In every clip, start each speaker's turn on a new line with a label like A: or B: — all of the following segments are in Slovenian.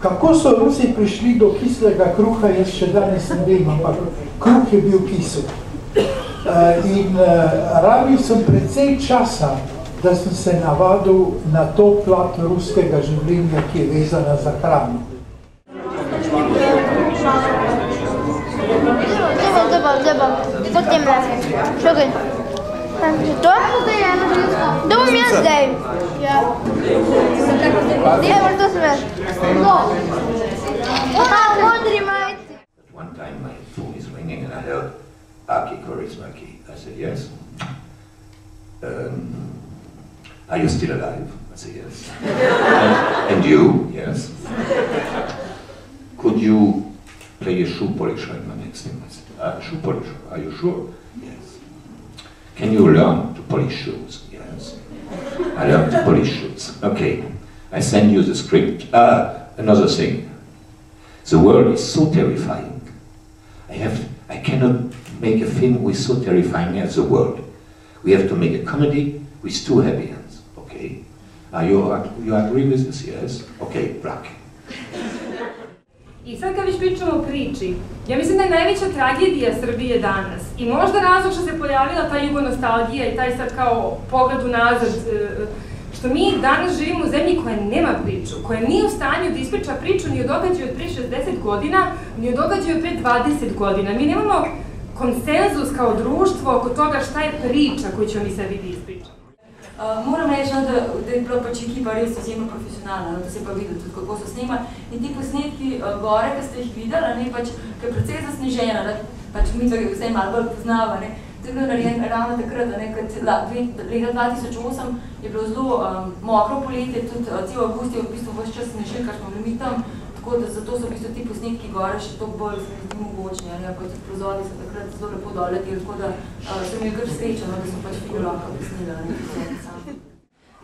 A: Kako so Rusi prišli do kislega kruha, jaz še danes ne vem, ampak kruh je bil kisel. In rabil sem precej časa, da sem se navadil na to plat ruskega življenja, ki je vezana za hrano.
B: Potem čakaj. To? To bom jaz zdaj. Evo, to sem jaz. Modri majici.
C: One time my phone is ringing and I heard, Aki Kaurismäki. I said, yes. Are you still alive? I said, yes. And you? Yes. Could you play a shoe polish like my next name? I said, shoe polish, are you sure? Yes. Can you learn to polish shoes? Yes. I learned to polish shoes. Okay. I send you the script. Another thing. The world is so terrifying. I cannot make a film with so terrifying as the world. We have to make a comedy with two happy ends. Okay. You agree with this? Yes. Okay. Black.
D: I sad kad već pričamo o priči, ja mislim da je najveća tragedija Srbije danas i možda razlog što se pojavila ta jugonostalgija i taj sad kao pogled unazad, što mi danas živimo u zemlji koja nema priču, koja nije u stanju da ispriča priču ni o događaju od pre 60 godina, ni o događaju od pre 20 godina. Mi nemamo konsenzus kao društvo oko toga šta je priča koju ćemo mi sebi da ispričamo.
E: Moram reči, da je bila pač ekipa res izjemno profesionalna, da se pa vidi tudi, kako so snima. In ti posnetki gore, ki ste jih videli, pač, ki je precej zasnežena, pač mi to vse malo bolj poznava, to je bilo narejeno ravno takrat, leta 2008 je bilo zelo mokro poletje, tudi cel avgust je v bistvu ves čas snežil, kar smo bili mi tam, tako da zato so v bistvu ti posnetki gore še toliko bolj mogočni, pa tudi prozori so takrat zelo lepo doleteli, tako da so mi kar srečeno, da so pač fino lahko posnili.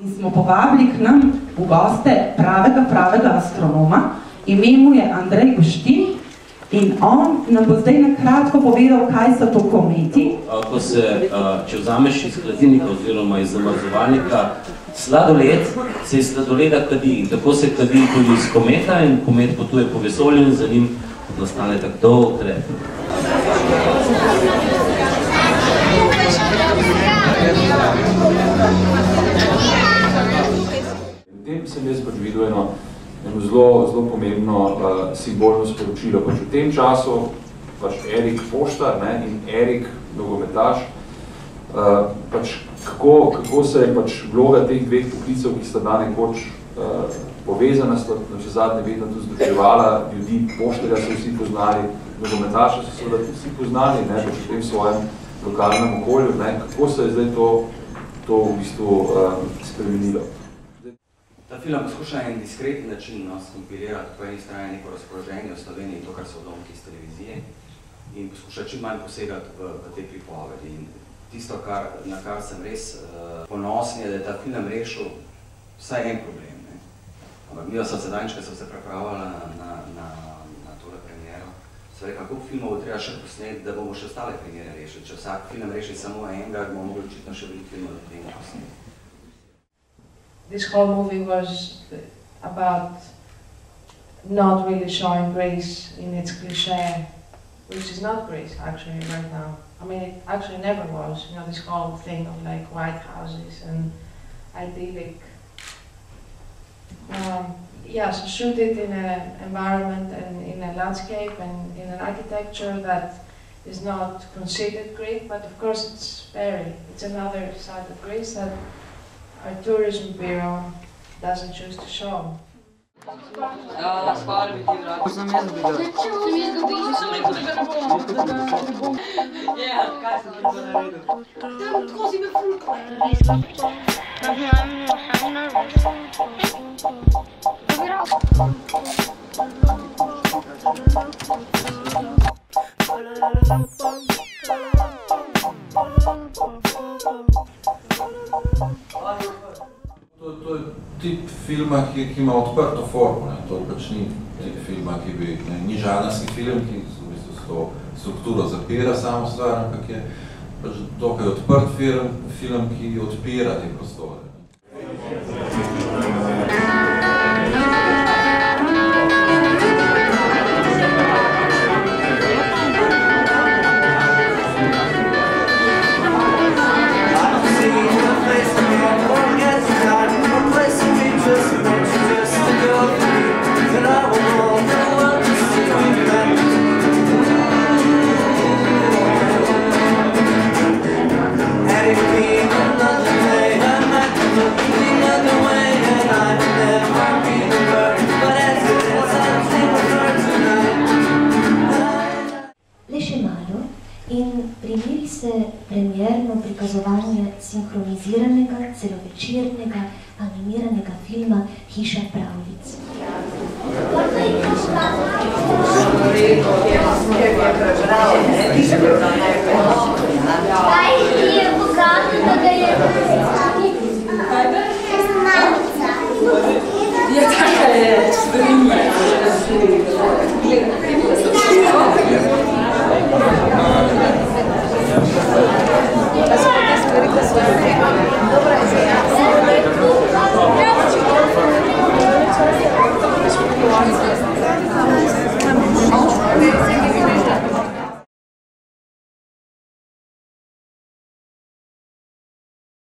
F: In smo povabili k nam v goste pravega astronoma, ime mu je Andrej Guštin in on nam bo zdaj nakratko povedal, kaj so to kometi.
G: Če vzameš iz hladilnika oziroma iz zamrzovalnika sladoled, se iz sladoleda kadi in tako se kadi tudi iz kometa in komet potuje po vesolju in za njim nastane tak dolg trep.
H: V tem sem jaz pač videl eno zelo pomembno simbolno sporočilo. Pač v tem času pač Erik Poštar in Erik nogometaš, pač kako se je pač vloga teh dveh poklicev, ki sta nekoč povezana, sta zadnje vedno tudi združevala ljudi. Poštarja so vsi poznali, nogometaša so seveda vsi poznali, pač v tem svojem lokalnem okolju. Kako se je zdaj to v bistvu spremenilo?
I: Ta film poskuša en diskreten način skompilirati po eni strani neko razpoloženje v Sloveniji, to, kar so odlomki iz televizije, in poskuša čim manj posegati v te pripovedi. In tisto, na kar sem res ponosen, je, da je ta film rešil vsaj en problem. Ampak mi so sedanjička se pripravljala na tole premiero. Se rekla, koliko filmov bo treba še posneti, da bomo še ostale premiere rešili. Če vsak film reši samo enega, bomo mogli očitno še veliko filmov na tem posneti.
J: This whole movie was about not really showing Greece in its cliché, which is not Greece actually right now. I mean, it actually never was, this whole thing of like white houses and idyllic. So shoot it in an environment and in a landscape and in an architecture that is not considered Greek, but of course it's another side of Greece that our tourism bureau doesn't choose to show.
K: To je tip filma, ki ima odprto formo. To pač ni tip filma, ki ni žanrski film, ki v bistvu s to strukturo zapira samo stvar, ampak je pač dokaj odprt film, ki odpira te prostore.
L: prvega celovečernega animiranega filma Hiša pravljic.
B: Kaj je pokazal, da ga je